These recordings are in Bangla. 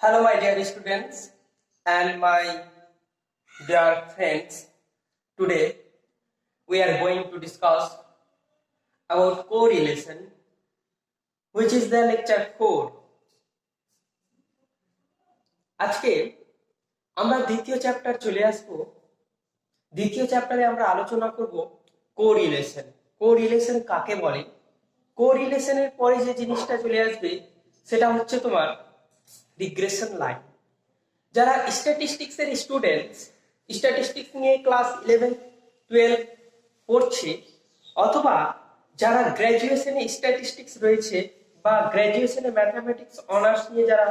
Hello, my dear students and my dear friends. Today we are going to discuss about correlation, which is the lecture 4. আজকে আমরা দ্বিতীয় চ্যাপ্টার চলে আসব। দ্বিতীয় চ্যাপ্টারে আমরা আলোচনা করব কোরিলেশন। কোরিলেশন কাকে বলে? কোরিলেশনের পরে যে জিনিসটা চলে আসবে সেটা হচ্ছে তোমার রিগ্রেশন লাইন। যারা স্ট্যাটিস্টিক্স এর স্টুডেন্টস, স্ট্যাটিস্টিক্স নিয়ে ক্লাস 11-12 পড়ছে, অথবা যারা গ্র্যাজুয়েশনে স্ট্যাটিস্টিক্স রয়েছে বা গ্র্যাজুয়েশনে ম্যাথমেটিক্স অনার্স নিয়ে যারা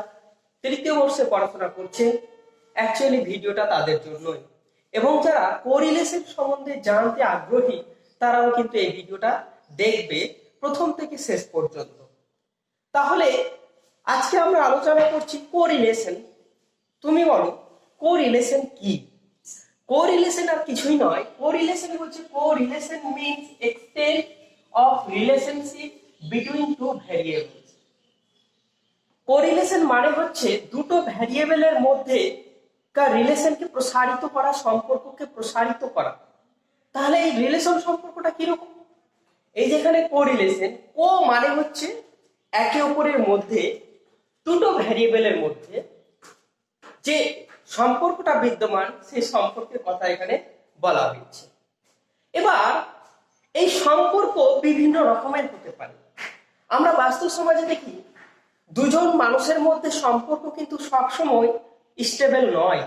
তৃতীয় বর্ষে পড়াশোনা করছে, অ্যাকচুয়ালি ভিডিওটা তাদের জন্যই। এবং যারা কোরিলেশন সম্বন্ধে জানতে আগ্রহী তারাও কিন্তু এই ভিডিওটা দেখবে প্রথম থেকে শেষ পর্যন্ত। তাহলে আজকে আমরা আলোচনা করছি কোরিলেশন। তুমি বলো কোরিলেশন কি? কোরিলেশন আর কিছুই নয়। কোরিলেশন হচ্ছে correlation means extent of relationship between two variables. Correlation মানে হচ্ছে দুটো ভ্যারিয়েবলের মধ্যে রিলেশনকে প্রসারিত করা, সম্পর্ককে প্রসারিত করা। তাহলে এই রিলেশন সম্পর্কটা কিরকম? এই যেখানে কোরিলেশন, কো মানে হচ্ছে একে অপরের মধ্যে, দুটো ভ্যারিয়েবলের মধ্যে যে সম্পর্কটা বিদ্যমান সেই সম্পর্কের কথা এখানে বলা হয়েছে। এবার এই সম্পর্ক বিভিন্ন রকমের হতে পারে। আমরা বাস্তব সমাজে দেখি দুজন মানুষের মধ্যে সম্পর্ক কিন্তু সবসময় স্টেবল নয়।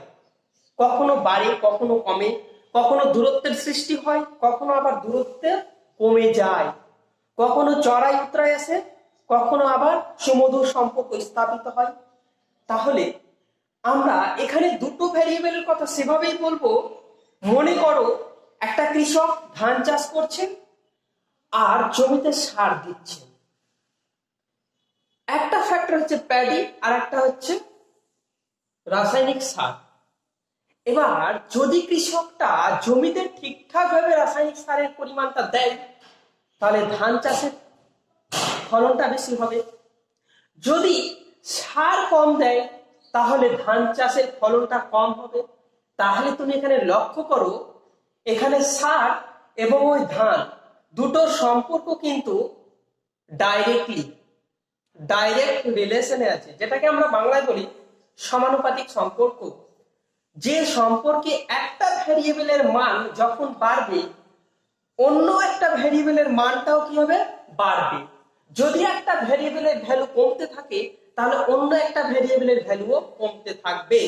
কখনো বাড়ে, কখনো কমে, কখনো দূরত্বের সৃষ্টি হয়, কখনো আবার দূরত্ব কমে যায়, কখনো চড়াই উতরাই আসে, কখনো আবার সুমধুর সম্পর্ক স্থাপিত হয়। তাহলে আমরা এখানে দুটো ভ্যারিয়েবলের কথা সেভাবেই বলবো। মনে করো একটা কৃষক ধান চাষ করছেন আর জমিতে সার দিচ্ছেন। একটা ফ্যাক্টর হচ্ছে প্যাডি আর একটা হচ্ছে রাসায়নিক সার। এবার যদি কৃষকটা জমিতে ঠিকঠাক ভাবে রাসায়নিক সারের পরিমাণটা দেয় তাহলে ধান চাষের ফলনটা বেশি হবে। যদি সার কম দেয় তাহলে ধান চাষের ফলনটা কম হবে। তাহলে তুমি এখানে লক্ষ্য করো, এখানে সার এবং ওই ধান দুটোর সম্পর্ক কিন্তু ডাইরেক্ট রিলেশনে আছে, যেটাকে আমরা বাংলায় বলি সমানুপাতিক সম্পর্ক। যে সম্পর্কে একটা ভ্যারিয়েবলের মান যখন বাড়বে অন্য একটা ভ্যারিয়েবলের মানটাও কি হবে? বাড়বে। যদি একটা ভ্যারিয়েবলের ভ্যালু কমতে থাকে তাহলে অন্য একটা ভ্যারিয়েবলের ভ্যালুও কমতে থাকবে।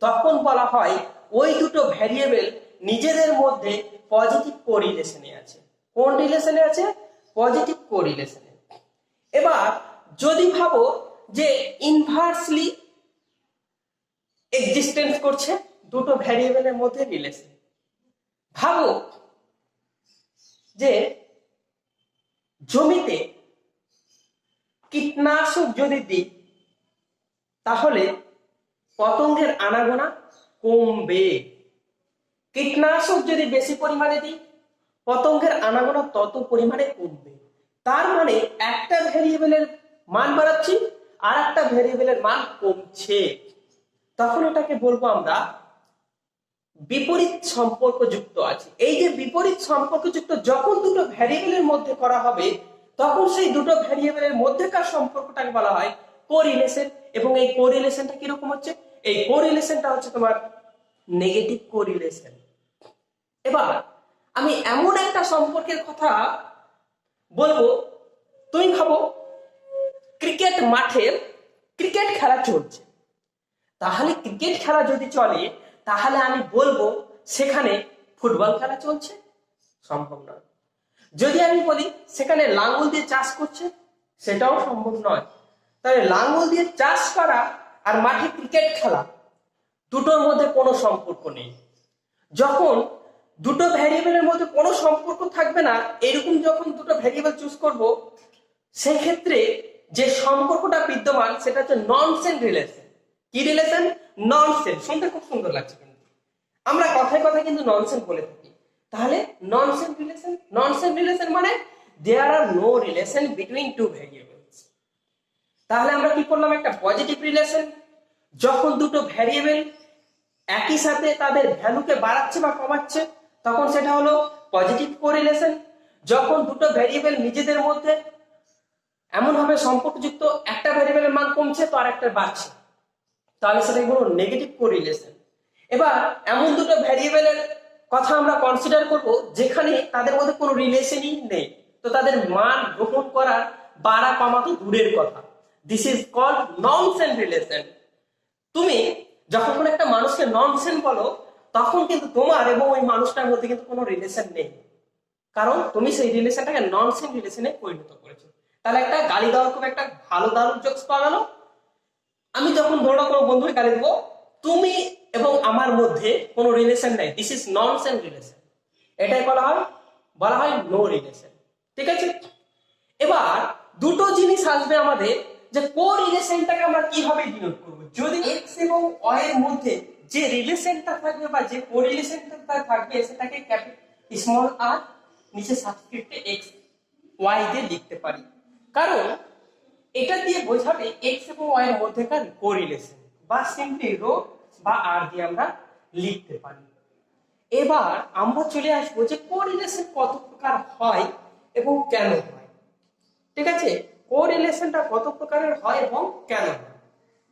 তখন বলা হয় ওই দুটো ভ্যারিয়েবল নিজেদের মধ্যে পজিটিভ কোরিলেশনে আছে। কোন রিলেশনে আছে? পজিটিভ কোরিলেশনে। এবার যদি ভাবো যে ইনভার্সলি এক্সিস্টেন্স করছে দুটো ভ্যারিয়েবলের মধ্যে রিলেশন। ভাবো যে জমিতে কীটনাশক যদি দিই তাহলে পতঙ্গের আনাগোনা কমবে। কীটনাশক যদি বেশি পরিমাণে দিই পতঙ্গের আনাগোনা তত পরিমাণে কমবে। তার মানে একটা ভ্যারিয়েবলের মান বাড়াচ্ছি আর একটা ভ্যারিয়েবলের মান কমছে। তখন এটাকে বলবো আমরা বিপরীত সম্পর্কযুক্ত আছে। এই যে বিপরীত সম্পর্কযুক্ত যখন দুটো ভ্যারিয়েবলের মধ্যে করা হবে তখন সেই দুটো ভ্যারিয়েবলের মধ্যেকার সম্পর্কটাকে বলা হয় কোরিলেশন। এবং এই কোরিলেশনটা কিরকম হচ্ছে? এই কোরিলেশনটা হচ্ছে তোমার নেগেটিভ কোরিলেশন। এবার আমি এমন একটা সম্পর্কের কথা বলবো, তুমি ভাবো ক্রিকেট মাঠের ক্রিকেট খেলা চলছে। তাহলে ক্রিকেট খেলা যদি চলে তাহলে আমি বলবো সেখানে ফুটবল খেলা চলছে? সম্ভব নয়। যদি আমি বলি সেখানে লাঙ্গল দিয়ে চাষ করছে, সেটাও সম্ভব নয়। তাহলে লাঙ্গল দিয়ে চাষ করা আর মাঠে ক্রিকেট খেলা দুটোর মধ্যে কোনো সম্পর্ক নেই। যখন দুটো ভ্যারিয়েবলের মধ্যে কোনো সম্পর্ক থাকবে না, এরকম যখন দুটো ভ্যারিয়েবল চুজ করব সেই ক্ষেত্রে যে সম্পর্কটা বিদ্যমান সেটা হচ্ছে ননসেন্স রিলেশন। কি রিলেশন? ননসেন্স। শুনতে খুব সুন্দর লাগছে কিন্তু আমরা কথায় কথায় কিন্তু ননসেন্স বলে থাকি। তাহলে ননসেন্স রিলেশন মানে there are no relation between two variables. তাহলে আমরা কি করলাম? একটা পজিটিভ রিলেশন যখন দুটো ভ্যারিয়েবল একই সাথে তাদের ভ্যালুকে বাড়াচ্ছে বা কমাচ্ছে তখন সেটা হলো পজিটিভ কোরিলেশন। যখন দুটো ভ্যারিয়েবল নিজেদের মধ্যে এমন ভাবে সম্পর্কযুক্ত, একটা ভ্যারিয়েবলের মান কমছে তো আরেকটা বাড়ছে, তাহলে সেটাকে বলবো নেগেটিভ কোরিলেশন। এবার এমন দুটো ভ্যারিয়েবলের কথা আমরা কনসিডার করব যেখানে তাদের মধ্যে কোনো রিলেশনই নেই, তো তাদের মান গ্রহণ করার বাড়া কমা তো দূরের কথা। This is called nonsense relation. তুমি যখন কোনো একটা মানুষকে ননসেন্স বলো তখন কিন্তু তোমার এবং ওই মানুষটার মধ্যে কিন্তু কোনো রিলেশন নেই, কারণ তুমি সেই রিলেশনটাকে ননসেন্স রিলেশনে পরিণত করেছো। তাহলে একটা গালি দেওয়ার খুব একটা ভালো দারুণ জোকস পাওয়া গেল। আমি যখন ধরো কোনো বন্ধুকে গালি দেবো, তুমি এবং আমার মধ্যে কোনো রিলেশন নাই, দিস ইজ ননসেন্স রিলেশন, এটাই বলা হয় নো রিলেশন। ঠিক আছে, এবার দুটো জিনিস আসবে আমাদের, যে কো রিলেশনটাকে আমরা কিভাবে ডিনোট করব। যদি এক্স এবং ওয়াই এর মধ্যে যে রিলেশনটা থাকবে বা যে কো রিলেশনটা থাকবে সেটাকে স্মল আর নিচে সাবস্ক্রিপ্টে এক্স ওয়াই দিয়ে লিখতে পারি, কারণ এটা দিয়ে বোঝাবে এক্স এবং ওয়াই এর মধ্যেকার কোরিলেশন, বা সিম্পলি রো বা আর দিয়ে আমরা লিখতে পারি। এবার আমরা চলে আসবো যে কোরিলেশন কত প্রকার হয় এবং কেন হয়। ঠিক আছে, কোরিলেশনটা কত প্রকারের হয় এবং কেন হয়,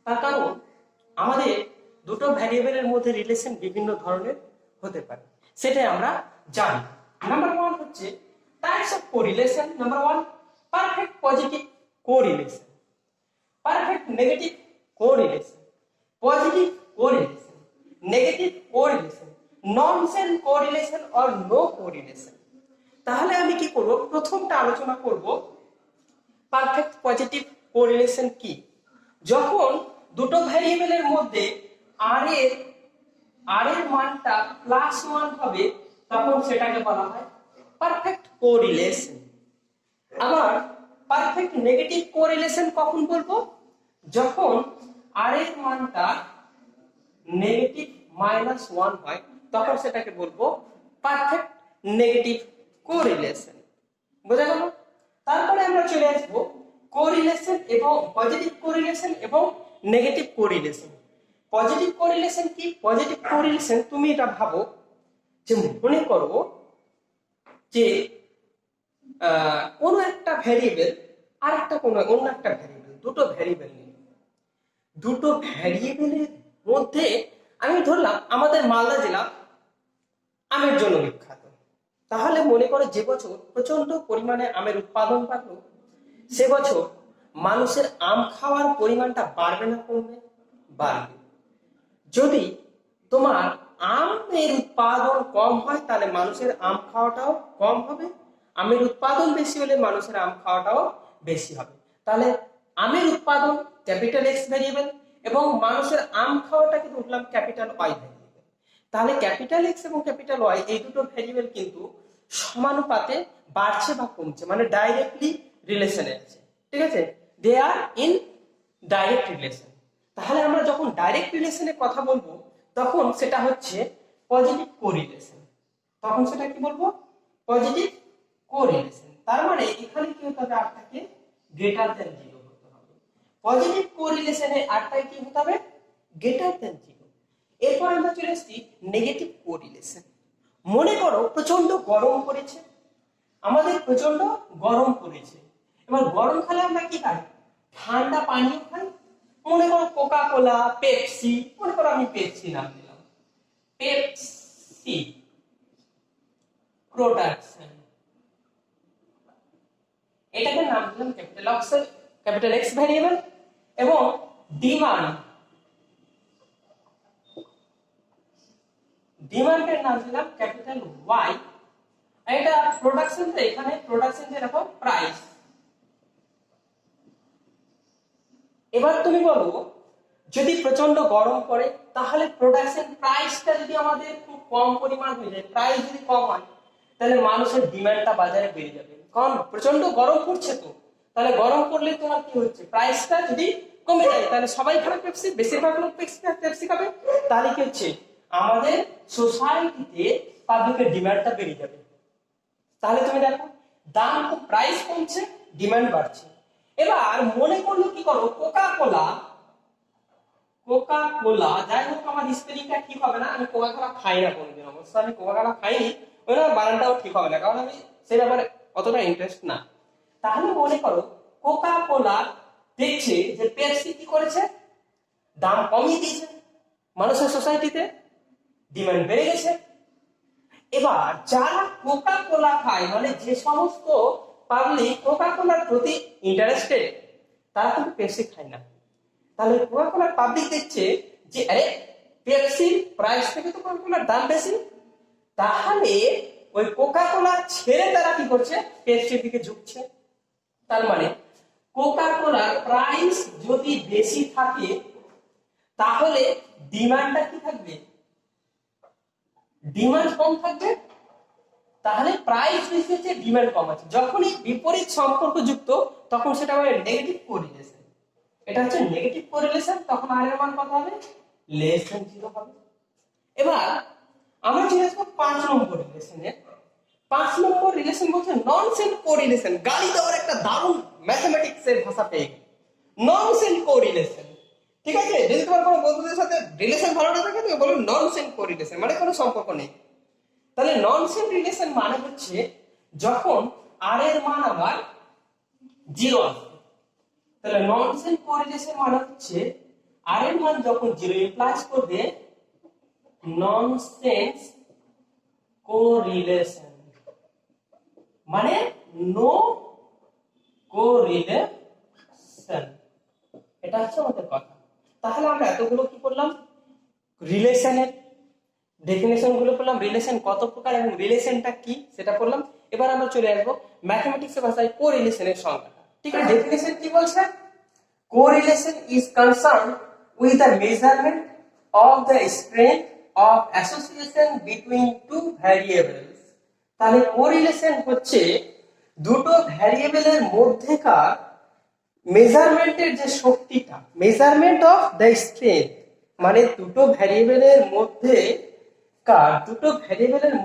তার কারণ আমাদের দুটো ভ্যারিয়েবলের মধ্যে রিলেশন বিভিন্ন ধরনের হতে পারে, সেটাই আমরা জানি। নাম্বার ওয়ান হচ্ছে types of correlation. Number one, perfect positive correlation, perfect negative correlation, positive correlation, negative correlation, nonsense correlation or no correlation. তাহলে আমি কি করব, প্রথমটা আলোচনা করব পারফেক্ট পজিটিভ কোরিলেশন কি। যখন দুটো ভ্যারিয়েবলের মধ্যে আর এর মানটা +1 হবে তখন সেটাকে বলা হয় পারফেক্ট কোরিলেশন। আবার পারফেক্ট নেগেটিভ কোরিলেশন কখন বলবো, যখন আর এর মানটা নেগেটিভ -1 হয় তখন সেটাকে বলবো পারফেক্ট নেগেটিভ কোরিলেশন। বোঝা গেল? তারপরে আমরা চলে আসবো কোরিলেশন এবং পজিটিভ কোরিলেশন এবং নেগেটিভ কোরিলেশন। পজিটিভ কোরিলেশন কি? পজিটিভ কোরিলেশন তুমি এটা ভাবো যে মনে করো যে কোনো একটা ভ্যারিয়েবল আর একটা অন্য একটা ভ্যারিয়েবল, দুটো ভ্যারিয়েবল নিয়ে, দুটো ভ্যারিয়েবলের মধ্যে আমি ধরলাম আমাদের মালদা জেলা আমের জন্য বিখ্যাত। তাহলে মনে করো যে বছর প্রচন্ড পরিমাণে আমের উৎপাদন বাড়লো, সে বছর মানুষের আম খাওয়ার পরিমাণটা বাড়বে না কমবে? বাড়বে। যদি তোমার আমের উৎপাদন কম হয় তাহলে মানুষের আম খাওয়াটাও কম হবে, আমের উৎপাদন বেশি হলে মানুষের আম খাওয়াটাও বেশি হবে। তাহলে আমের উৎপাদন ক্যাপিটাল এক্স ভ্যারিয়েবল এবং মানুষের আম খাওয়াটাকে ধরলাম ক্যাপিটাল ওয়াই ভ্যারিয়েবল। তাহলে ক্যাপিটাল এক্স এবং ক্যাপিটাল ওয়াই এই দুটো ভ্যারিয়েবল কিন্তু সমানুপাতে বাড়ছে বা কমছে, মানে ডাইরেক্টলি রিলেশনে আছে। ঠিক আছে, দে আর ইন ডাইরেক্ট রিলেশন। তাহলে আমরা যখন ডাইরেক্ট রিলেশনের কথা বলবো তখন সেটা হচ্ছে পজিটিভ কোরিলেশন। তখন সেটা কি বলবো? Positive correlation. তার মানে এখানে কি হতে হবে, আরটাকে গ্রেটার দ্যান 0 হতে হবে। পজিটিভ কোরিলেশনে আরটাকে কি হতে হবে? Greater than 0। এরপর আমরা চলে আসছি নেগেটিভ কোরিলেশন। মনে করো প্রচন্ড গরম পড়েছে, আমাদের প্রচন্ড গরম পড়েছে, এবার গরম খেলে আমরা কি খাই? ঠান্ডা পানীয় খাই। মনে করো কোকা কোলা, পেপসি, মনে করো আমি পেপসি নাম দিলাম, পেপসি প্রোডাকশন, এটাকে নাম দিলাম ক্যাপিটাল এক্স ভ্যারিয়েবল, এবং ডিমান্ডের নাম দিলাম ক্যাপিটাল ওয়াই। এটা প্রোডাকশন, তো এখানে প্রোডাকশন যেরকম প্রাইস। এবার তুমি বলো যদি প্রচন্ড গরম পড়ে তাহলে প্রোডাকশন প্রাইসটা যদি আমাদের খুব কম পরিমাণ হয়ে যায়, প্রাইস যদি কম হয় তাহলে মানুষের ডিমান্ডটা বাজারে বেড়ে যাবে, কারণ প্রচন্ড গরম পড়ছে। তো তাহলে গরম পড়লে তোমার কি হচ্ছে, প্রাইসটা যদি কমে যায় তাহলে সবাই খাবে পেপসি, বেশিরভাগ লোক পেপসি খাবে, তাহলে কি হচ্ছে আমাদের সোসাইটিতে পাবলিকের ডিমান্ডটা বেড়ে যাবে। তাহলে তুমি দেখো দাম, প্রাইস কমছে, ডিমান্ড বাড়ছে। এবার মনে করলো কি করো, কোকা কোকা কোলা, যাই হোক আমার স্পেলিংটা ঠিক হবে না, আমি কোকা কোলা খাই না কোনোদিন, অবশ্য আমি কোকা কোলা খাইনি, ওই জন্য বানানটাও ঠিক হবে না, কারণ আমি সে ব্যাপারে অতটা ইন্টারেস্ট না। তাহলে মনে করো কোকা কোলা দেখছে যে পেপসি কি করেছে, দাম কমিয়ে দিয়েছে, মানুষের সোসাইটিতে ডিমান্ড বেড়ে গেছে। এবার যারা কোকা কোলা খায়, মানে যে সমস্ত পাবলিক কোকা কোলার প্রতি ইন্টারেস্টেড, তারা কিন্তু পেপসি খায় না। তাহলে কোকা কোলার পাবলিক দেখছে যে আরে পেপসির প্রাইস থেকে তো কোকা কোলার দাম বেশি, তাহলে ওই কোকা কোলা ছেড়ে তারা কি করছে, পেপসির দিকে ঝুঁকছে। তার মানে কোকা কোলার প্রাইস যদি বেশি থাকে তাহলে ডিমান্ডটা কি থাকবে, ডিমান্ড কম থাকবে, তাহলে প্রাইস বেশি হচ্ছে ডিমান্ড কম আছে। যখনই বিপরীত সম্পর্ক যুক্ত তখন সেটা হবে নেগেটিভ কোরিলেশন, এটা হচ্ছে নেগেটিভ কোরিলেশন, তখন আর এর মান কত হবে, লেস দ্যান 0 হবে। এবার আমরা চলে আসবো 5 নম্বর রিলেশনে। 5 নম্বর রিলেশন বলছে ননসেন্স কোরিলেশন। গালি দেওয়ার একটা দারুণ ম্যাথমেটিক্স এর ভাষা পেয়ে গেল, ননসেন্স কোরিলেশন। ঠিক আছে, যদি তোমার কোনো বন্ধুদের সাথে রিলেশন ভালো না থাকে তুমি বলো ননসেন্স কোরিলেশন, মানে কোনো সম্পর্ক নেই। তাহলে ননসেন্স রিলেশন মানে হচ্ছে যখন আর এর মান আমার 0 আসবে, তাহলে ননসেন্স কোরিলেশন মানে হচ্ছে আর এর মান যখন 0 ইমপ্লাইজ করবে ননসেন্স কোরিলেশন, মানে নো কোরিলেশন, এটা হচ্ছে আমাদের কথা। তাহলে আমরা এতগুলো কি করলাম, রিলেশনের ডেফিনেশন গুলো করলাম, রিলেশন কত প্রকার এবং রিলেশনটা কি সেটা করলাম। এবার আমরা চলে আসবো ম্যাথমেটিক্সের ভাষায় কোরিলেশনের সংজ্ঞা। ঠিক আছে, ডেফিনেশন কি বলছে, correlation is concern with the measurement of the strength of association between two variables. তাহলে কোরিলেশন হচ্ছে দুটো ভ্যারিয়েবলের মধ্যেকার মেজারমেন্টের যে শক্তিটা, মেজারমেন্ট অফ দ্য স্ট্রেংথ, মানে দুটো ভ্যারিয়েবলের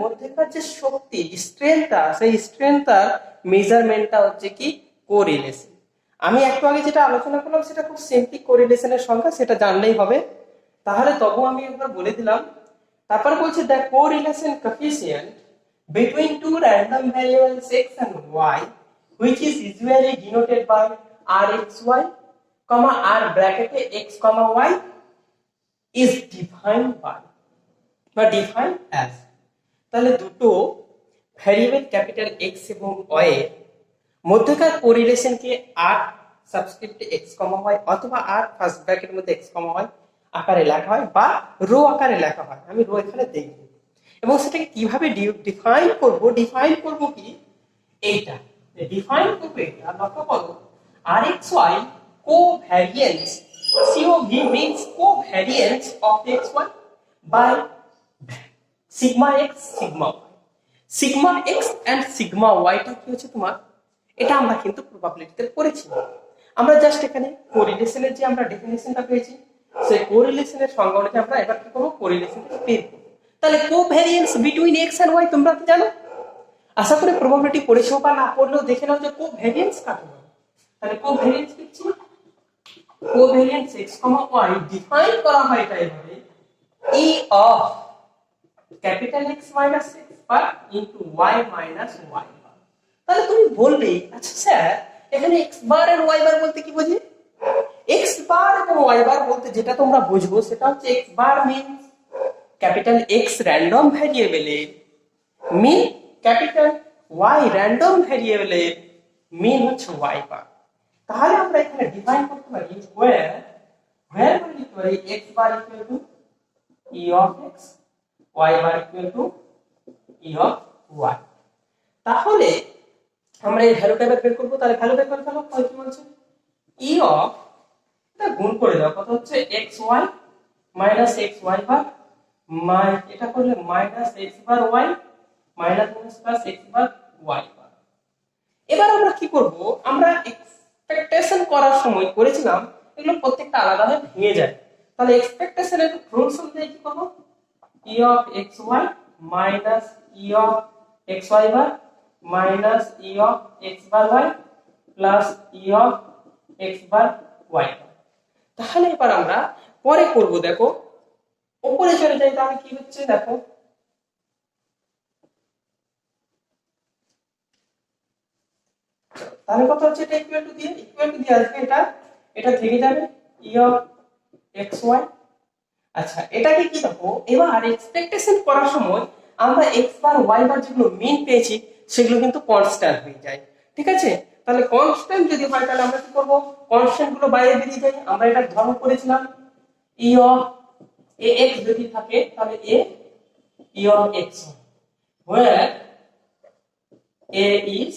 মধ্যেকার যে শক্তি স্ট্রেংথটা, সেই স্ট্রেংথটার মেজারমেন্টটা হচ্ছে কি কোরিলেশন। আমি একটু আগে যেটা আলোচনা করলাম সেটা খুব সিম্পলি কোরিলেশনের সংখ্যা, সেটা জানলেই হবে। তাহলে তবু আমি একবার বলে দিলাম। তারপর বলছে the correlation coefficient between two random variables x and y which is usually denoted by rxy, r ব্র্যাকেটে x, y is defined by বা defined as। তাহলে দুটো ভ্যারিয়েবল ক্যাপিটাল x এবং y এর মধ্যকার কোরিলেশনকে r সাবস্ক্রিপ্টে x, y অথবা r ফার্স্ট ব্র্যাকেটের মধ্যে x, y আকারে লেখা হয় বা রো আকারে লেখা হয়, আমি রো এখানে দেখব। এবং সেটাকে কিভাবে ডিফাইন করব কি, এইটা ডিফাইন করব, এটা লক্ষ্য করো rxy covariance, COV means covariance of xy by sigma x sigma y। sigma x and sigma y টা কি হচ্ছে তোমার, এটা আমরা কিন্তু প্রবাবিলিটিতে পড়েছি। আমরা জাস্ট এখানে কোরিলেশনের যে আমরা ডেফিনিশনটা পেয়েছি, সেই কোরিলেশনের সংজ্ঞা অনুযায়ী আমরা এবার কি করব, কোরিলেশনটা বের করব। তাহলে কোভ্যারিয়েন্স বিটুইন x and y তোমরা কি জানো, আশা করি প্রবাবিলিটি পড়েছো, বা না পড়লেও দেখে নাও যে কোভ্যারিয়েন্স কাকে বলে। তাহলে কোভ্যারিয়েন্স লিখছি, কোভ্যারিয়েন্স x, y ডিফাইন করা হয় এটা এভাবে, e of capital X minus x bar into y minus y বার। তাহলে তুমি বলবে আচ্ছা স্যার এখানে x বার আর y বার বলতে কি বুঝি, x বার এবং y বার বলতে যেটা তোমরা বুঝবো সেটা হচ্ছে x বার মিন্স ক্যাপিটাল X র্যান্ডম ভ্যারিয়েবলের মিন, ক্যাপিটাল Y র্যান্ডম ভ্যারিয়েবলের মিন হচ্ছে y বার। তাহলে আমরা এখানে ডিফাইন করতে পারি where লিখতে পারি x bar equal to e of x, y bar equal to e of y। তাহলে আমরা এই ভ্যালুটা বের করব। তাহলে ভ্যালু বের করে ফেলো, কি বলছে e of, এটা গুণ করে দাও, কত হচ্ছে xy minus xy বার, এটা করলে মাইনাস x বার y মাইনাস প্লাস x বার y বার। এবার আমরা কি করব, আমরা এক্সপেক্টেশন করার সময় করেছিলাম এগুলো প্রত্যেকটা আলাদা ভাবে ভেঙে যায়। তাহলে এক্সপেক্টেশনের রুলস অনুযায়ী কি করব, e of xy minus e of xy bar minus e of x bar y plus e of x bar y বার। তাহলে এবার আমরা পরে করব। দেখো উপরে চলে যাই, তাহলে কি হচ্ছে দেখো, তাহলে কত হচ্ছে, এটা ইকুয়াল টু দিয়ে আসবে, এটা এটা থেকে যাবে ই অফ এক্স ওয়াই। আচ্ছা এটাকে কি দেখো, এবার এক্সপেকটেশন করার সময় আমরা এক্স বার ওয়াই বার যেগুলো মিন পেয়েছি সেগুলো কিন্তু কনস্ট্যান্ট হয়ে যায়। ঠিক আছে, তাহলে কনস্ট্যান্ট যদি হয় তাহলে আমরা কি করব, কনস্ট্যান্ট গুলো বাইরে বেরিয়ে যায়। আমরা এটা ধর্ম করেছিলাম ই অফ এ এক্স যদি থাকে তাহলে A E of X where a is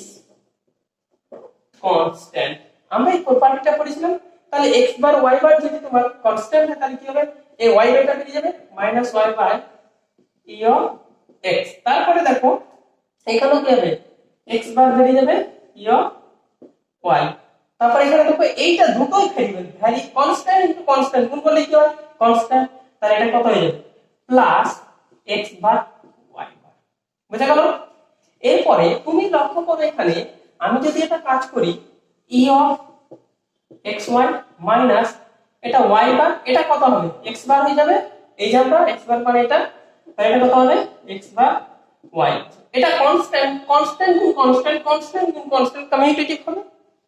constant। আমরা এই প্রপার্টিটা পড়েছিলাম। তাহলে x বার y বার যদি তোমার কনস্ট্যান্ট হয় তাহলে কি হবে, এই y বারটা বেরিয়ে যাবে minus y by e of x। তারপরে দেখো এখানেও কি হবে, x বার বেরিয়ে যাবে e অফ y। তারপরে এখানে দেখো এইটা দুটোই ভেরিয়েবল, কনস্ট্যান্ট ইনটু কনস্ট্যান্ট গুণ করলে কি হয় কনস্ট্যান্ট। তাহলে এটা কত হয়ে যাবে প্লাস x বার y বার। বুঝা গেল? এরপরে তুমি লক্ষ্য করো এখানে আমি যদি এটা কাজ করি e of x y minus এটা ওয়াই বার, এটা কত হবে এক্স বার হয়ে যাবে, এই যে আমরা এক্স বার মানে এটা, তাহলে এটা কত হবে এক্স বার ওয়াই। এটা কনস্ট্যান্ট, কনস্ট্যান্ট গুণ কনস্ট্যান্ট, কনস্ট্যান্ট গুণ কনস্ট্যান্ট কমিউটেটিভ হবে,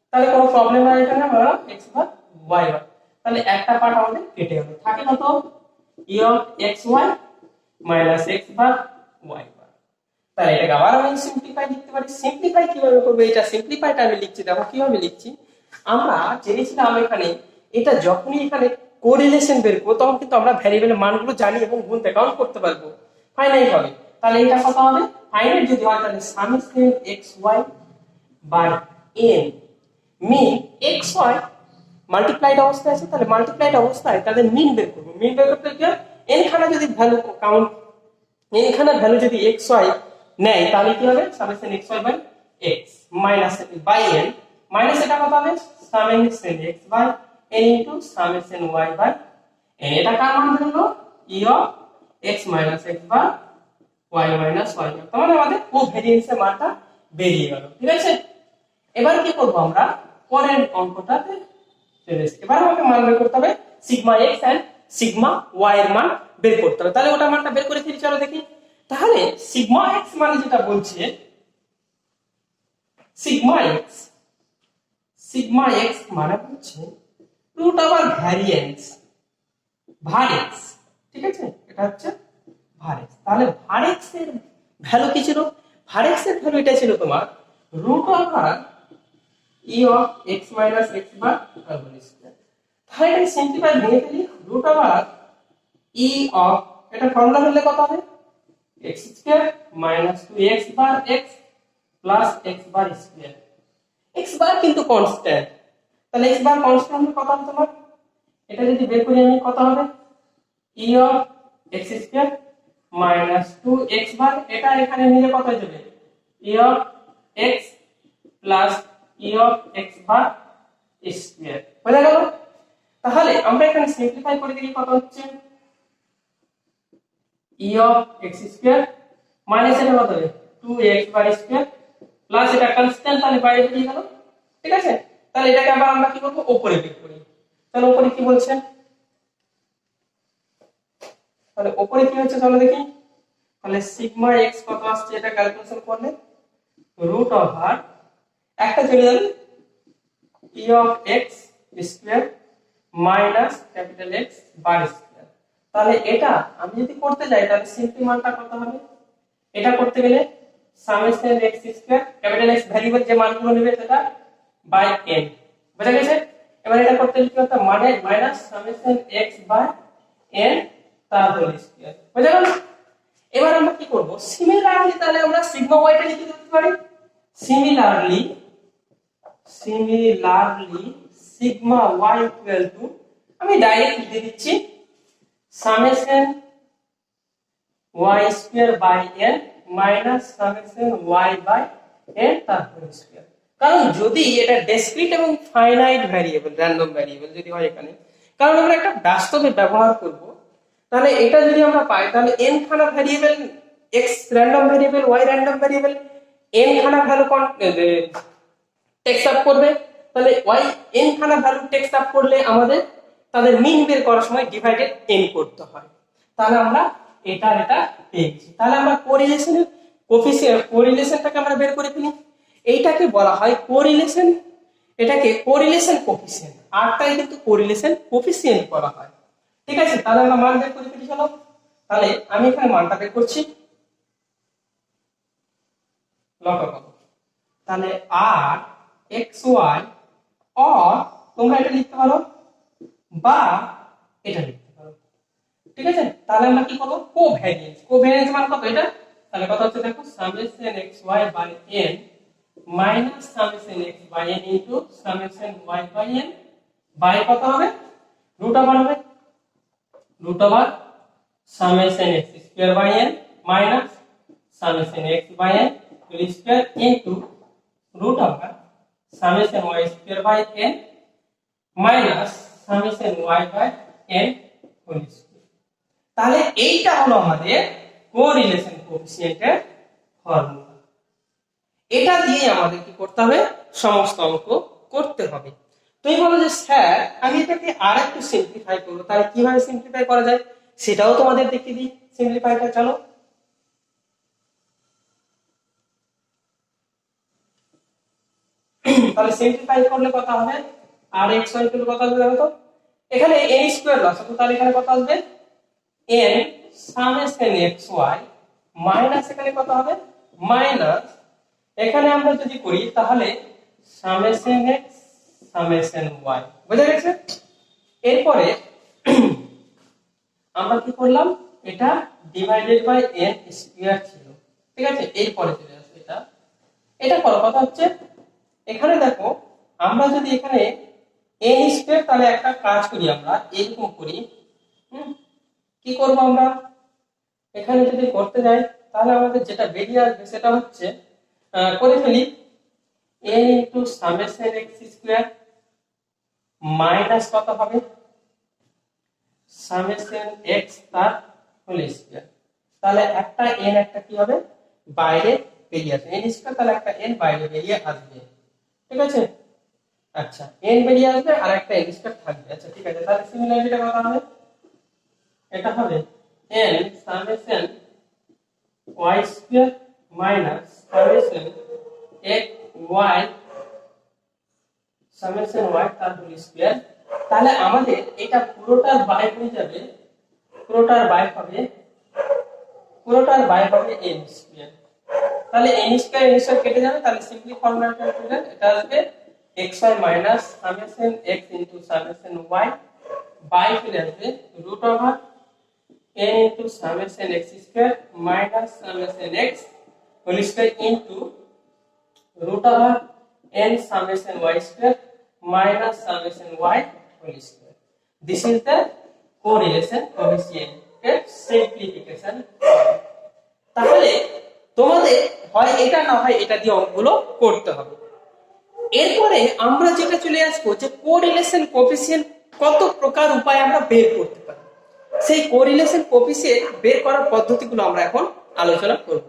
তাহলে কোনো প্রবলেম হয় এখানে, আমরা এক্স বার ওয়াই বার। তাহলে একটা পার্ট আমাদের কেটে যাবে, থাকে কত e of x y minus x bar y. তাহলে এটাকে আবার আমি সিম্পলিফাই লিখতে পারি। সিম্পলিফাই কিভাবে করব, এটা সিম্পলিফাইটা আমি লিখছি, দেখো কিভাবে লিখছি। আমরা জেনেছিলাম এখানে এটা যখনই এখানে কোরিলেশন বের করব তখন কিন্তু আমরা ভ্যারিয়েবলের মানগুলো জানি এবং গুণতে কাউন্ট করতে পারবো ফাইনাইট হবে। তাহলে এটা কত হবে, ফাইনাইট যদি হয় তাহলে summation x y by n mean x y multiplied অবস্থায় আছে, তাহলে মাল্টিপ্লাইড অবস্থায় তাদের মিন বের করব। মিন বের করতে কি এন খানা যদি ভ্যালু কাউন্ট, এন খানা ভ্যালু যদি এক্স ওয়াই নেয় তাহলে কি হবে summation x y by x minus by n minus এটা কত হবে summation x by n into summation y by n। এটা কার মান হলো e of x minus x by y minus y। তাহলে আমাদের কোভ্যারিয়েন্সের মানটা বেরিয়ে গেল। ঠিক আছে, এবার কি করব আমরা পরের অঙ্কটাতে চলে এসেছি। এবার আমাকে মান বের করতে হবে sigma x and sigma y এর মান বের করতে হবে। তাহলে ওটা মানটা বের করে ফেলি, চলো দেখি। তাহলে সিগমা এক্স মানে যেটা বলছে সিগমা এক্স মানে হচ্ছে root over variance var x। ঠিক আছে, এটা হচ্ছে var x। তাহলে var x এর ভ্যালু কি ছিল, var x এর ভ্যালু এটা ছিল তোমার root over e of x minus x bar whole square. তাহলে এটা সিম্পলিফাই ভেঙে ফেলি, রুট ওভার e অফ এটা ফর্মুলা করলে কত হবে x square minus 2x bar x plus x bar square. x bar কিন্তু কনস্ট্যান্ট, তাহলে x বার কনস্ট্যান্ট কত হবে তোমার, এটা যদি বের করি আমি কত হবে e of x square minus 2x বার, এটা এখানে নিলে কত হয়ে যাবে e of x plus e of x bar square. হয়ে গেল? তাহলে আমরা এখানে সিম্পলিফাই করে দিই, কত হচ্ছে e of x square minus এটা কত হবে 2x বার স্কয়ার প্লাস এটা কনস্ট্যান্ট, তাহলে বাইরে বেরিয়ে গেল। ঠিক আছে, তাহলে এটাকে আবার আমরা কি করব উপরে বের করি। চলো উপরে কি বলছেন, তাহলে উপরে কি হচ্ছে চলো দেখি। তাহলে সিগমা x কত আসছে এটা ক্যালকুলেশন করলে রুট ওভার একটা চলে যাবে e of x square minus capital X bar square. তাহলে এটা আমি যদি করতে যাই তাহলে সিম্পলি মানটা কত হবে, এটা করতে গেলে summation x square capital X variable যে মানগুলো নেবে সেটা বাই n। বুঝা গেছে? এবার এটা করতে গেলে কি হতো মানে minus summation x by n তার হোল স্কয়ার। বুঝা গেল? এবার আমরা কি করব, সিমিলারলি তাহলে আমরা সিগমা y টা লিখে দিতে পারি। Similarly sigma y equal to আমি ডাইরেক্ট লিখে দিচ্ছি summation y square by n minus summation y by n তার হোল স্কয়ার। কারণ যদি এটা ডিসক্রিট এবং ফাইনাইট ভ্যারিয়েবল র‍্যান্ডম ভ্যারিয়েবল যদি হয় এখানে, কারণ আমরা একটা বাস্তবে ব্যবহার করব, তাহলে এটা যদি আমরা পাই তাহলে n খানা variable x random variable y random variable n খানা ভ্যালু টেক্সট আপ করবে, তাহলে y n খানা ভ্যালু টেক্সট আপ করলে আমাদের তাদের মিন বের করার সময় ডিভাইডেড n করতে হয়। তাহলে আমরা এটা পেয়েছি। তাহলে আমরা কোরিলেশনের কোরিলেশনটাকে আমরা বের করে ফেলি। এইটাকে বলা হয় কোরিলেশন, এটাকে কোরিলেশন কোফিসিয়েন্ট, আরটাই কিন্তু কোরিলেশন কোফিসিয়েন্ট বলা হয়। ঠিক আছে, তাহলে আমরা মান বের করে ফেলি। চলো তাহলে আমি এখানে মানটা বের করছি, লক্ষ্য করো। তাহলে আর এক্স ওয়াই, অর তোমরা এটা লিখতে পারো বা এটা লিখতে পারো। ঠিক আছে, তাহলে আমরা কি করব, কোভ্যারিয়েন্স। কোভ্যারিয়েন্স মানে কত এটা, তাহলে কত হচ্ছে দেখো, summation x y by n minus summation x by n into summation y by n by কত হবে, রুট ওভার হবে, root over summation x square by n minus summation x by n whole square into root over summation y square by n minus summation y by n whole square. তাহলে এইটা হলো আমাদের কোরিলেশন কোএফিসিয়েন্টের ফর্মুলা। এটা দিয়ে আমাদের কি করতে হবে, সমস্ত অঙ্ক করতে হবে। তুমি বলো যে স্যার আমি এটাকে আরেকটু সিম্পলিফাই করব, তাহলে কিভাবে সিম্পলিফাই করা যায় সেটাও তোমাদের দেখিয়ে দিই। সিম্পলিফাইটা চলো, তাহলে সিম্পলিফাই করলে কত হবে, আর এক্স ওয়াই ইকুয়াল কত আসবে দেখো তো, এখানে n স্কয়ার লস হবে, তাহলে এখানে কত আসবে n summation x y minus এখানে কত হবে মাইনাস, এখানে আমরা যদি করি তাহলে সামেশন এক্স সামেশন ওয়াই, বুঝা গেছে। এরপরে আমরা কি করলাম, এটা ডিভাইডেড বাই n স্কয়ার ছিল, ঠিক আছে। এরপরে চলে আসবে এটা, এটা করো কত হচ্ছে, এখানে দেখো আমরা যদি এখানে n স্কয়ার, তাহলে একটা কাজ করি আমরা এরকম করি, কি করব আমরা এখানে যদি করতে যাই তাহলে আমাদের যেটা বেরিয়ে আসবে সেটা হচ্ছে, করে ফেলি n into summation x square minus কত হবে সামেশন x তার হোল স্কয়ার। তাহলে একটা n একটা কি হবে বাইরে বেরিয়ে আসবে, n স্কয়ার, তাহলে একটা n বাইরে বেরিয়ে আসবে, ঠিক আছে। আচ্ছা n বেরিয়ে আসবে আর একটা n স্কয়ার থাকবে। আচ্ছা ঠিক আছে, তাহলে সিমিলারিটিটা কত হবে, এটা হবে n summation y square minus summation x y summation y তার হোল স্কয়ার। তাহলে আমাদের এটা পুরোটার বাইরে হয়ে যাবে, পুরোটার বাইরে হবে n স্কয়ার। তাহলে n স্কয়ার কেটে যাবে, তাহলে সিম্পলি ফর্মুলাটা করলে এটা আসবে xy minus summation x into summation y by ফিরে আসবে root over n into summation x square minus summation x whole square into root over n summation y square minus summation y whole square. This is the correlation coefficient simplification. তাহলে তোমাদের হয় এটা না হয় এটা দিয়ে অঙ্কগুলো করতে হবে। এরপরে আমরা যেটা চলে আসবো যে কোরিলেশন কোএফিসিয়েন্ট কত প্রকার উপায় আমরা বের করতে পারি, সেই কোরিলেশন কোএফিসিয়েন্ট বের করার পদ্ধতিগুলো আমরা এখন আলোচনা করব।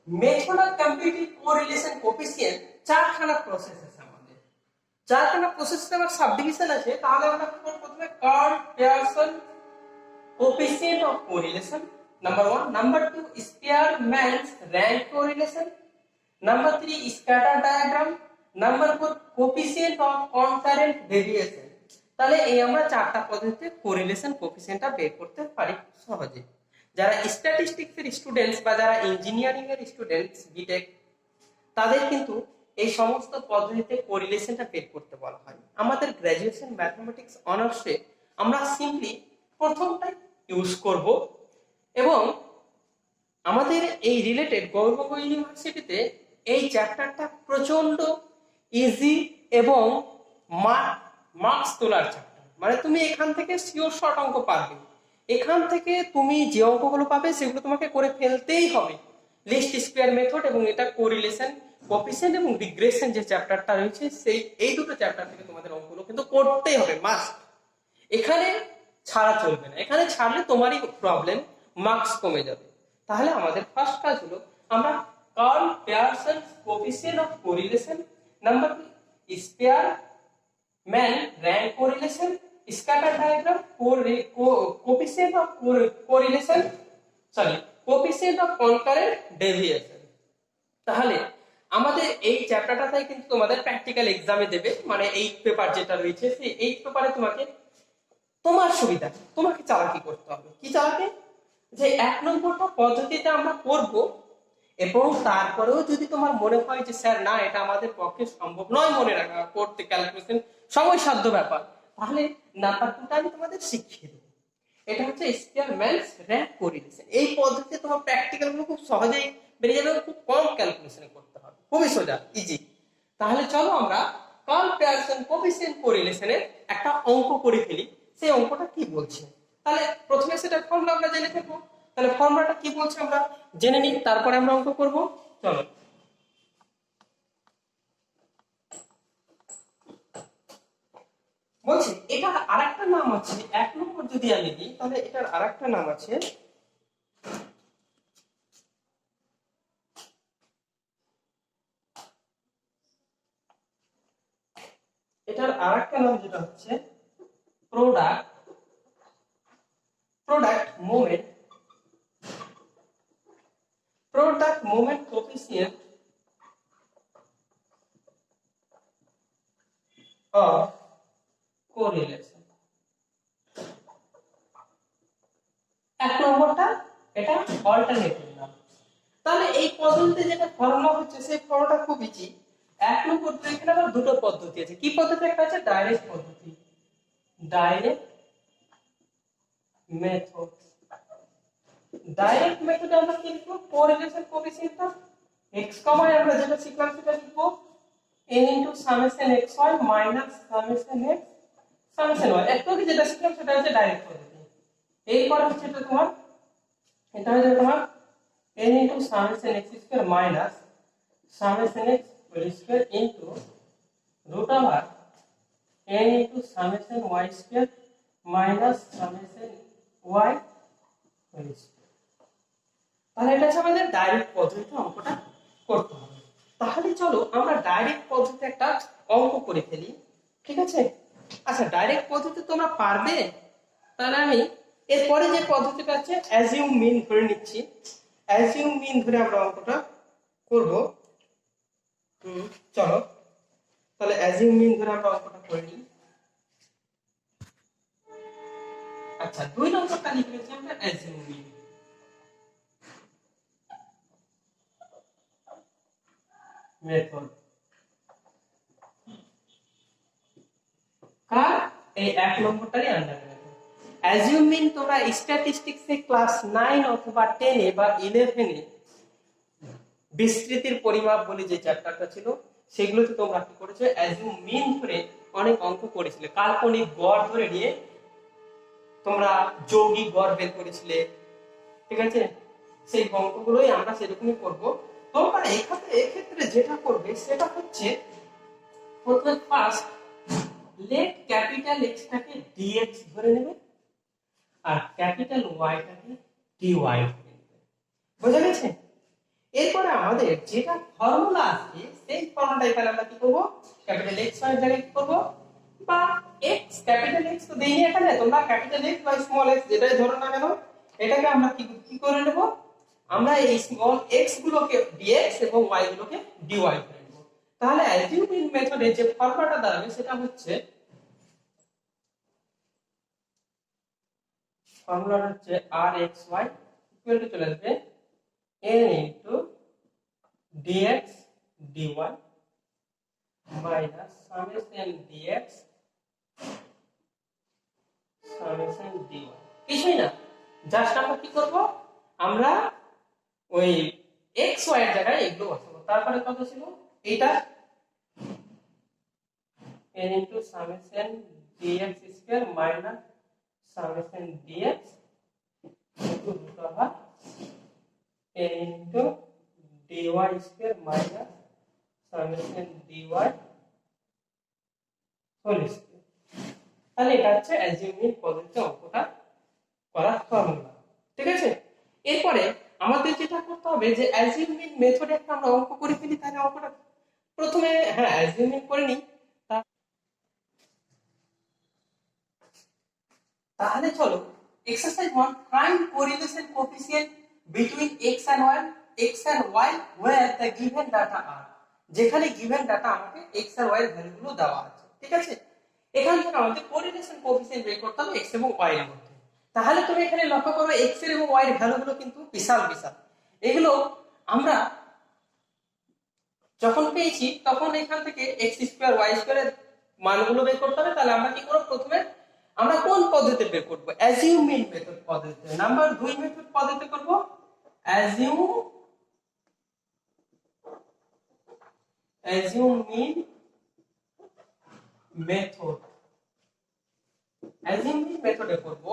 Method of computing correlation coefficient চারখানা প্রসেস আছে আমাদের, চারখানা প্রসেসে আমার সাবডিভিশন আছে। তাহলে আমরা কি করব, প্রথমে Karl Pearson coefficient of correlation number 1, number 2 Spearman's rank correlation, number 3 scatter diagram, number 4 coefficient of concurrent variation. তাহলে এই আমরা চারটা পদ্ধতিতে কোরিলেশন কোএফিসিয়েন্টটা বের করতে পারি সহজে। যারা স্ট্যাটিস্টিক্স এর স্টুডেন্টস বা যারা ইঞ্জিনিয়ারিং এর স্টুডেন্টস বিটেক, তাদের কিন্তু এই সমস্ত পদ্ধতিতে কোরিলেশনটা বের করতে বলা হয়। আমাদের গ্র্যাজুয়েশন ম্যাথমেটিক্স অনার্সে আমরা সিম্পলি প্রথমটাই ইউজ করব, এবং আমাদের এই রিলেটেড গৌড়বঙ্গ ইউনিভার্সিটিতে এই চ্যাপ্টারটা প্রচন্ড ইজি এবং মার্কস তোলার চ্যাপ্টার। মানে তুমি এখান থেকে শিওর শর্ট অঙ্ক পারবে, এখান থেকে তুমি যে অঙ্কগুলো পাবে সেগুলো তোমাকে করে ফেলতেই হবে। লিস্ট স্কয়ার মেথড এবং এটা কোরিলেশন কোএফিসিয়েন্ট এবং রিগ্রেশন যে চ্যাপ্টারটা রয়েছে, সেই এই দুটো চ্যাপ্টার থেকে তোমাদের অঙ্কগুলো কিন্তু করতেই হবে, মাস্ট। এখানে ছাড়া চলবে না, এখানে ছাড়লে তোমারই প্রবলেম, মার্কস কমে যাবে। তাহলে আমাদের ফার্স্ট কাজ হলো আমরা Karl Pearson coefficient of correlation, number 2 Spearman rank correlation, scatter diagram, coefficient of correlation, sorry, coefficient of concurrent deviation. তাহলে আমাদের এই চ্যাপ্টারটাতে কিন্তু তোমাদের প্র্যাকটিক্যাল এক্সামে দেবে, মানে এই পেপার যেটা রয়েছে সেই এই পেপারে তোমাকে তোমার সুবিধা তোমাকে চালাকি করতে হবে। কি চালাকি? যে 1 নম্বরটা পদ্ধতিতে আমরা করব, এবং তারপরেও যদি তোমার মনে হয় যে স্যার না এটা আমাদের পক্ষে সম্ভব নয় মনে রাখা, করতে ক্যালকুলেশন সময়সাধ্য ব্যাপার, তাহলে নাম্বার 2টা আমি তোমাদের শিখিয়ে দেবো। এটা হচ্ছে স্পিয়ারম্যানস র‍্যাঙ্ক কোরিলেশন। এই পদ্ধতিতে তোমার প্র্যাকটিক্যাল গুলো খুব সহজেই বেরিয়ে যাবে, খুব কম ক্যালকুলেশনে করতে হবে, খুবই সোজা, ইজি। তাহলে চলো আমরা কার্ল পিয়ারসন কোএফিসিয়েন্ট কোরিলেশনের একটা অঙ্ক করে ফেলি। সেই অঙ্কটা কি বলছে, তাহলে প্রথমে সেটা ফর্মুলা আমরা জেনে ফেলবো। তাহলে ফর্মুলাটা কি বলছে আমরা জেনে নিই, তারপরে আমরা অঙ্ক করব। চলো, বলছি এটা আরেকটা নাম আছে। 1 নম্বর যদি আমি দিই তাহলে এটার আরেকটা নাম আছে, এটার আরেকটা নাম যেটা হচ্ছে product moment coefficient of correlation. 1 নম্বরটা এটা অল্টারনেটিভ নাম। তাহলে এই পদ্ধতিতে যেটা ফর্মুলা হচ্ছে সেই ফর্মুলাটা খুব ইজি। 1 নম্বর এখানে আবার দুটো পদ্ধতি আছে। কি পদ্ধতি? একটা আছে ডাইরেক্ট পদ্ধতি, ডাইরেক্ট মেথড। ডাইরেক্ট মেথডে আমরা কি লিখবো? কোরিলেশন কোএফিসিয়েন্ট অফ x, আমরা যেটা শিখলাম সেটা লিখবো n into summation xy minus summation x summation y। একটু আগে যেটা শিখলাম সেটা হচ্ছে ডাইরেক্ট পদ্ধতি। এরপর হচ্ছে এটা হচ্ছে তোমার n into summation x square minus summation x whole square into root over n into summation y square minus summation y whole square. তাহলে এটা হচ্ছে আমাদের ডাইরেক্ট পদ্ধতিতে অঙ্কটা করতে হবে। তাহলে চলো আমরা ডাইরেক্ট পদ্ধতিতে একটা অঙ্ক করে ফেলি, ঠিক আছে? আচ্ছা, ডাইরেক্ট পদ্ধতি তোমরা পারবে? তাহলে আমি এরপরে যে পদ্ধতিটা আছে অ্যাজিউম মিন ধরে নিচ্ছি। অ্যাজিউম মিন ধরে আমরা অঙ্কটা করব। চলো তাহলে অ্যাজিউম মিন ধরে আমরা অঙ্কটা করে নিই। আচ্ছা, 2 নম্বরটা লিখেছি আমরা অ্যাজিউম মিন মেথড। কার? এই 1 নম্বরটারই আন্ডার মেথড। অ্যাজিউম মিন তোমরা স্ট্যাটিস্টিক্সে ক্লাস 9 অথবা 10 এ বা 11 এ বিস্তৃতির পরিমাপ বলে যে চ্যাপ্টারটা ছিল সেগুলোতে তোমরা কি করেছো? অ্যাজিউম মিন ধরে অনেক অঙ্ক করেছিলে। কাল্পনিক গড় ধরে নিয়ে তোমরা যৌগিক গড় বের করেছিলে, ঠিক আছে? সেই অঙ্কগুলোই আমরা সেরকমই করব। তোমরা এক্ষেত্রে যেটা করবে সেটা হচ্ছে প্রথমে ফার্স্ট লেট ক্যাপিটাল এক্স টাকে dx ধরে নেবে আর ক্যাপিটাল ওয়াই টাকে dy ধরে নেবে। বুঝা গেছে? এরপরে আমাদের যেটা ফর্মুলা আছে সেই ফর্মুলাটা এখানে আমরা কি করব? ক্যাপিটাল এক্স ওয়াই এর জায়গায় কি করব? বা এক্স, ক্যাপিটাল এক্স তো দেইনি এখানে, তোমরা ক্যাপিটাল এক্স বা স্মল এক্স যেটাই ধরো না কেন এটাকে আমরা কি করে নেব? আমরা এই স্মল এক্স গুলোকে dx এবং y গুলোকে dy করে নেব। তাহলে অ্যাজিউমিং মেথডে যে ফর্মুলাটা দাঁড়াবে সেটা হচ্ছে, ফর্মুলাটা হচ্ছে rxy ইকুয়াল টু চলে আসবে n into dx dy minus summation dx summation dy। কিছুই না, জাস্ট আমরা কি করব? আমরা ওই x y এর জায়গায় এগুলো বসাবো। তারপরে কত ছিল? এইটা n into summation dx square minus summation dx into root over n into dy square minus summation dy whole square. তাহলে এটা হচ্ছে অ্যাজিউমিং পদ্ধতিতে অঙ্কটা করার ফর্মুলা, ঠিক আছে? এরপরে আমাদের যেটা করতে হবে যে অ্যাজিউমিং মেথডে একটা আমরা অঙ্ক করে ফেলি। তাহলে অঙ্কটা প্রথমে অ্যাজিউমিং করে নিই। তাহলে চলো exercise 1, find correlation coefficient between x and y where the given data are। যেখানে গিভেন ডাটা আমাকে x আর y এর ভ্যালুগুলো দেওয়া আছে, ঠিক আছে। এখান থেকে আমাদের কোরিলেশন কোএফিসিয়েন্ট বের করতে হবে x এবং y এর মধ্যে। তাহলে তুমি এখানে লক্ষ্য করো x এর এবং y এর ভ্যালুগুলো কিন্তু বিশাল বিশাল। এগুলো আমরা যখন পেয়েছি তখন এখান থেকে x স্কয়ার y স্কয়ারের মানগুলো বের করতে হবে। তাহলে আমরা কি করব, প্রথমে আমরা কোন পদ্ধতিতে বের করব, অ্যাজিউম মিন মেথড পদ্ধতিতে। নাম্বার 2 মেথড পদ্ধতিতে করব, অ্যাজিউম মিন মেথড। অ্যাজিউম মিন মেথডে করব।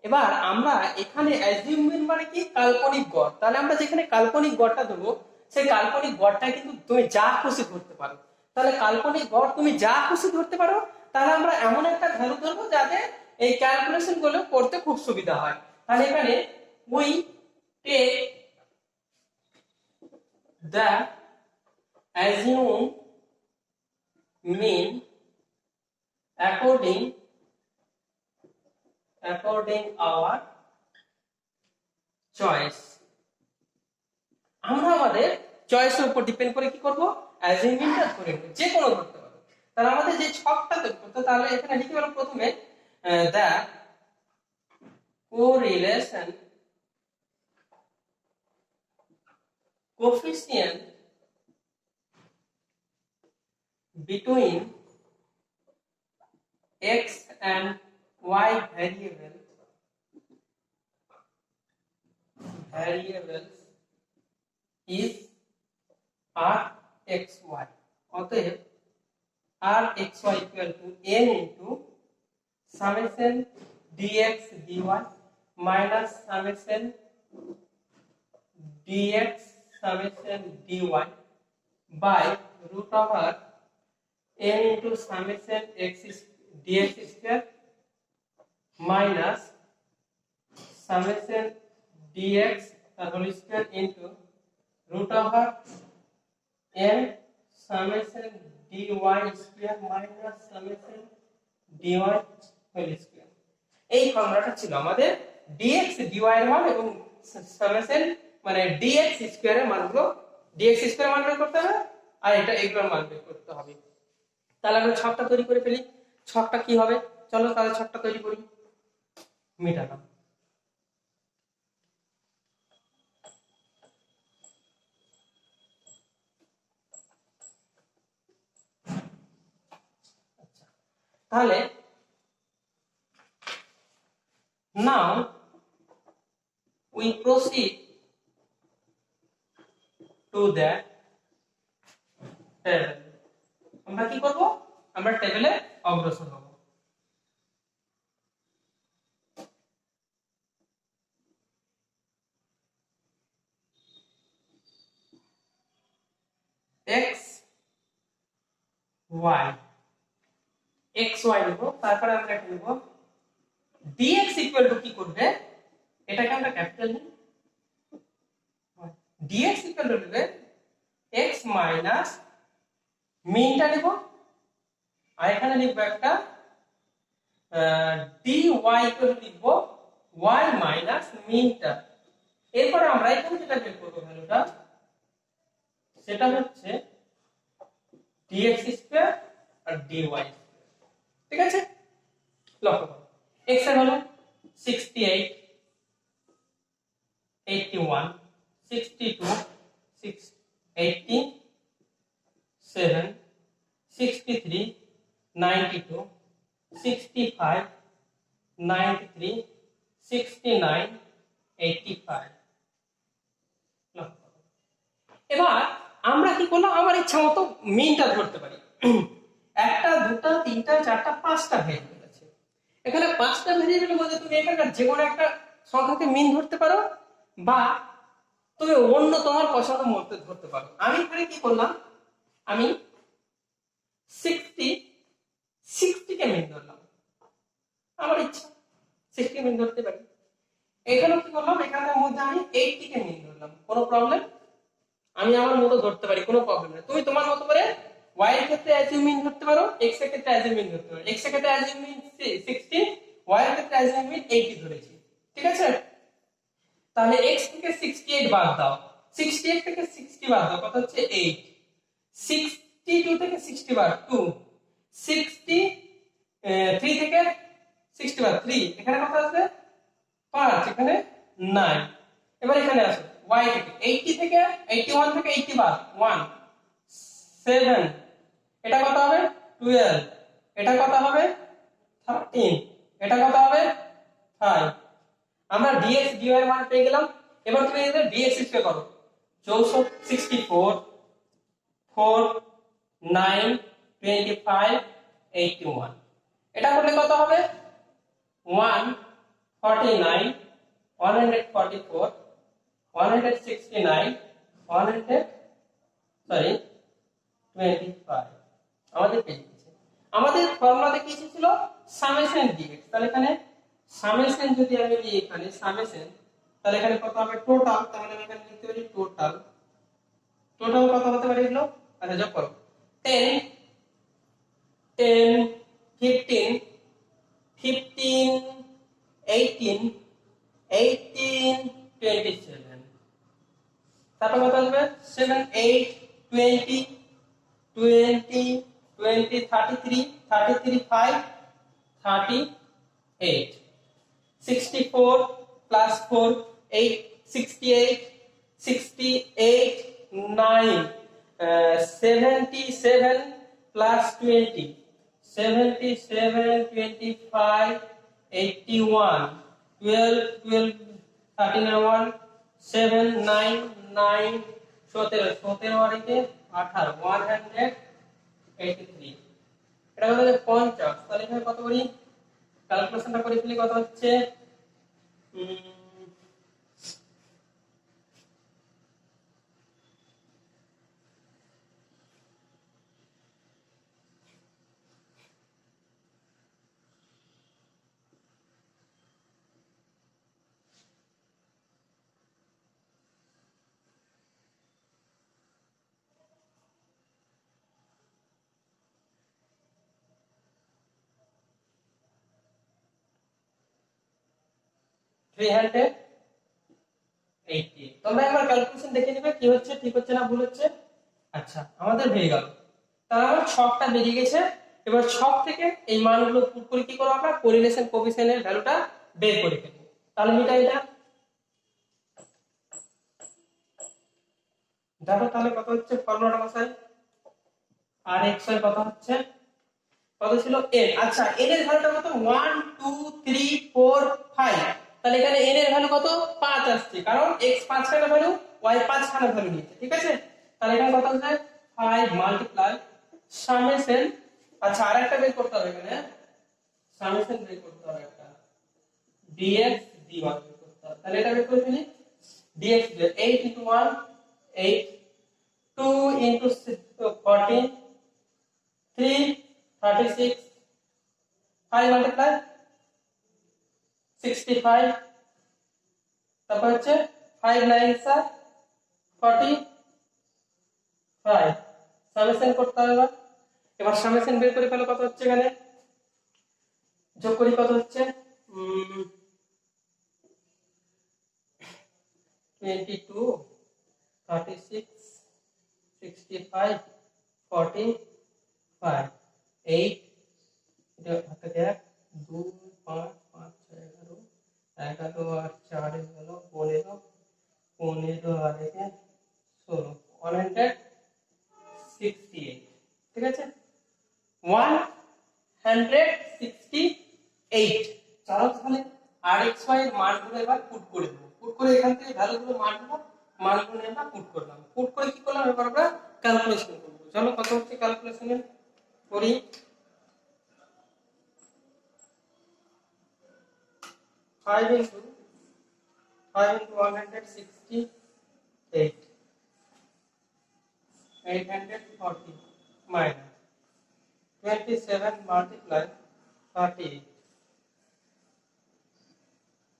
এবার আমরা এখানে অ্যাজিউম মিন মানে কি, কাল্পনিক গড়। তাহলে আমরা যেখানে কাল্পনিক গড়টা দেবো সেই কাল্পনিক গড়টা কিন্তু তুমি যা খুশি ধরতে পারো। তাহলে কাল্পনিক গড় তুমি যা খুশি ধরতে পারো। তাহলে আমরা এমন একটা ভ্যালু ধরবো যাতে এই ক্যালকুলেশন গুলো করতে খুব সুবিধা হয়। তাহলে এখানে we take the assume mean according our choice। আমরা আমাদের চয়েসের উপর ডিপেন্ড করে কি করব, অ্যাজিউম মিনটা ধরে নেব, যে কোনো ধরতে পারো। তাহলে আমাদের যে ছকটা তৈরি করতে, তাহলে এখানে লিখে গেল প্রথমে the correlation coefficient between x and y variables is rxy। অতএব rxy equal to n into summation dx dy minus summation dx summation dy by root over n into summation x dx square minus summation dx whole square into root over n summation dy square minus summation dy whole square। এই ফর্মুলাটা ছিল আমাদের dx dy এর মান এবং সামেশন মানে dx স্কয়ার এর মানগুলো, dx স্কয়ার মান বের করতে হবে আর এটা এগুলোর মান বের করতে হবে। তাহলে আমরা ছকটা তৈরি করে ফেলি। ছকটা কি হবে, চলো তাহলে ছকটা তৈরি করি। মিটালাম। তাহলে now we proceed to the table। আমরা কি করব, আমরা টেবিলে অগ্রসর হব। x y নিব, তারপরে আমরা কি নিব, dx ইকুয়াল টু কি করবে, এটাকে আমরা ক্যাপিটাল নিই, dx ইকুয়াল টু হবে x মাইনাস মিনটা নিব আর এখানে লিখব একটা dy ইকুয়াল টু লিখব y মাইনাস মিনটা। এরপর আমরা এখানে যেটা বের করব ভ্যালুটা সেটা হচ্ছে dx স্কয়ার আর dy স্কয়ার। ঠিক আছে, লক্ষ্য করো x এর ভ্যালু 68 81 62 87 63 92 65 93 69 85। এবার আমরা কি করলাম, আমার ইচ্ছা মতো মিনটা ধরতে পারি। একটা দুটা তিনটা চারটা পাঁচটা ভেরিয়েবল আছে। এখানে পাঁচটা ভেরিয়েবলের মধ্যে তুমি এখানকার যে কোনো একটা সংখ্যাকে মিন ধরতে পারো বা তুমি অন্য তোমার পছন্দ মতো ধরতে পারো। আমি এখানে কি করলাম, আমি 60 কে মিন ধরলাম, আমার ইচ্ছা 60 মিন ধরতে পারি। এখানে কি করলাম, এখানের মধ্যে আমি 80 কে মিন ধরলাম, কোনো প্রবলেম, আমি আমার মতো ধরতে পারি, কোনো প্রবলেম নেই। তুমি তোমার মতো করে y এর ক্ষেত্রে অ্যাজিউম মিন ধরতে পারো, x এর ক্ষেত্রে অ্যাজিউম মিন ধরতে পারো। x এর ক্ষেত্রে অ্যাজিউম মিন 60, y এর ক্ষেত্রে অ্যাজিউম আমি 80 ধরেছি, ঠিক আছে। তাহলে x থেকে 68 বাদ দাও, 68 থেকে 60 বাদ দাও, কত হচ্ছে 8, 62 থেকে 60 বাদ 2, 63 থেকে 60 বাদ 3, এখানে কত আসবে 5, এখানে 9। এবার এখানে আসো y থেকে 80 থেকে 81 থেকে 80 বাদ 1, 7, এটা কত হবে 12, এটা কত হবে 13, এটা কত হবে 5। আমরা dx dy এর মান পেয়ে গেলাম। এবার তুমি এদের dx স্কয়ার করো, 64, 4, 9, 25, 81, এটা করলে কত হবে 149, 144, 169, 100, সরি 25 আমাদের পেয়ে গেছে। আমাদের ফর্মুলাতে কি ছিল সামেশন dx, তাহলে এখানে সামেশন যদি আমি লিখি, এখানে সামেশন, তাহলে এখানে কত হবে টোটাল, তাহলে আমি এখানে লিখতে পারি টোটাল, টোটাল কত হতে পারে এগুলো, আচ্ছা যোগ করো 10, 10, 15, 15, 18, 18, 27, তারপর কত আসবে 7, 8, 20, 20, 20, 33, 33, 5, 38, 64 plus 4, 8, 68, 68, 9, 77 plus 20, 77, 25, 81, 12, 12, 13 and 1, 7, 9, 9, 17, 17 আর 18, 183, এটা কত হচ্ছে 50। তাহলে এখানে কত করি, ক্যালকুলেশনটা করে ফেলি, কত হচ্ছে 380। তোমরা একবার ক্যালকুলেশন দেখে নেবে কি হচ্ছে, ঠিক হচ্ছে না ভুল হচ্ছে। আচ্ছা আমাদের হয়ে গেল, তাহলে আমার ছকটা বেরিয়ে গেছে। এবার ছক থেকে এই মানগুলো পুট করে কি করব, আমরা কোরিলেশন কোএফিসিয়েন্টের ভ্যালুটা বের করে ফেলবো। তাহলে মিটাই এটা, দেখো তাহলে কত হচ্ছে ফর্মুলাটা বসাই, আর x এর কত হচ্ছে, কত ছিল n, আচ্ছা n এর ভ্যালুটা কত 1 2 3 4 5, তাহলে এখানে n এর ভ্যালু কত 5 আসছে, কারণ x 5 খানা ভ্যালু y 5 খানা ভ্যালু নিয়েছে, ঠিক আছে। তাহলে এখানে কত আসবে 5 মাল্টিপ্লাই সামেশন, আচ্ছা আরেকটা বের করতে হবে এখানে, সামেশন বের করতে হবে একটা, dx dy বের করতে হবে। তাহলে এটা বের করে ফেলি, dx 8 into 1 8, 2 into 14, 3 36, 5 multiply 65, তারপর হচ্ছে 5 9 45, সামেশন করতে হবে। এবার সামেশন বের করে ফেলো, কত হচ্ছে এখানে যোগ করি, কত হচ্ছে 22, 36, 65, 45, 8, এটা হাতে দেখ 2 5 5 6 11, 11 আর 4 হলো 15, 15 আর 16, 168, ঠিক আছে 168। চলো তাহলে আর এক্স ওয়াই এর মানগুলো এবার পুট করে দেবো, পুট করে এখান থেকে ভ্যালুগুলো মানগুলো নিয়ে আমরা পুট করলাম, পুট করে কি করলাম, এবার আমরা ক্যালকুলেশন করবো। চলো কত হচ্ছে ক্যালকুলেশনে করি, 5 into 168, 840 minus 27 multiply 38,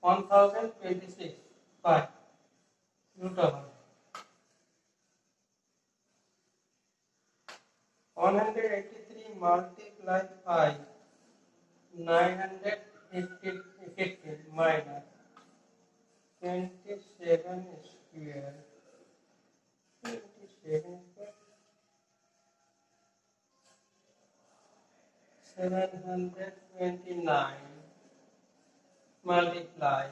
1026 5 root over 183 multiply 5, 980 15 minus 27 square 27 square 729 multiply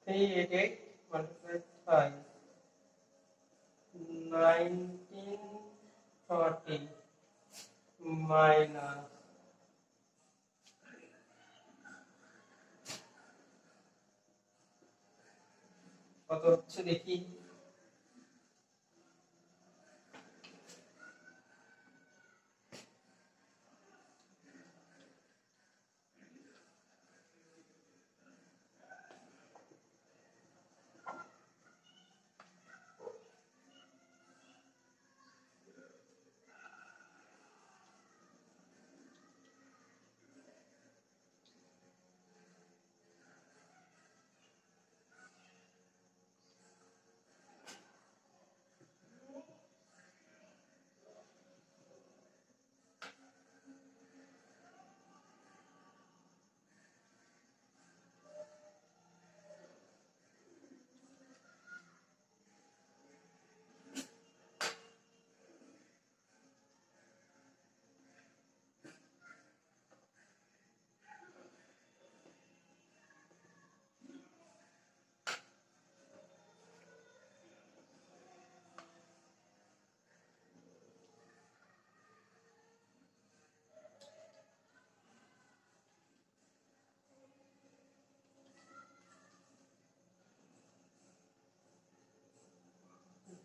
388 multiply 5 1940 minus কত হচ্ছে দেখি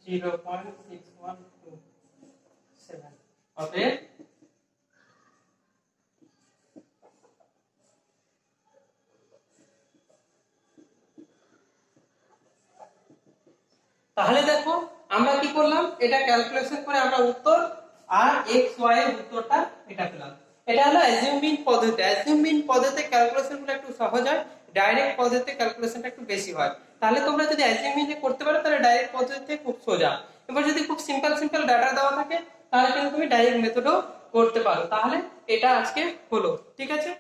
zero point six one two seven অতএব তাহলে দেখো আমরা কি করলাম এটা ক্যালকুলেশন করে আমরা উত্তর আর এক্স ওয়াই এর উত্তরটা এটা পেলাম এটা হলো অ্যাজিউমিং পদ্ধতি অ্যাজিউমিং পদ্ধতিতে ক্যালকুলেশনগুলো একটু সহজ হয় ডাইরেক্ট পদ্ধতিতে ক্যালকুলেশনটা একটু বেশি হয় তাহলে তোমরা যদি অ্যাজিউমিং এ করতে পারো তাহলে ডাইরেক্ট পদ্ধতিতে খুব সোজা এবার যদি খুব সিম্পল ডাটা দেওয়া থাকে তাহলে কিন্তু তুমি ডাইরেক্ট মেথডও করতে পারো তাহলে এটা আজকে হলো ঠিক আছে।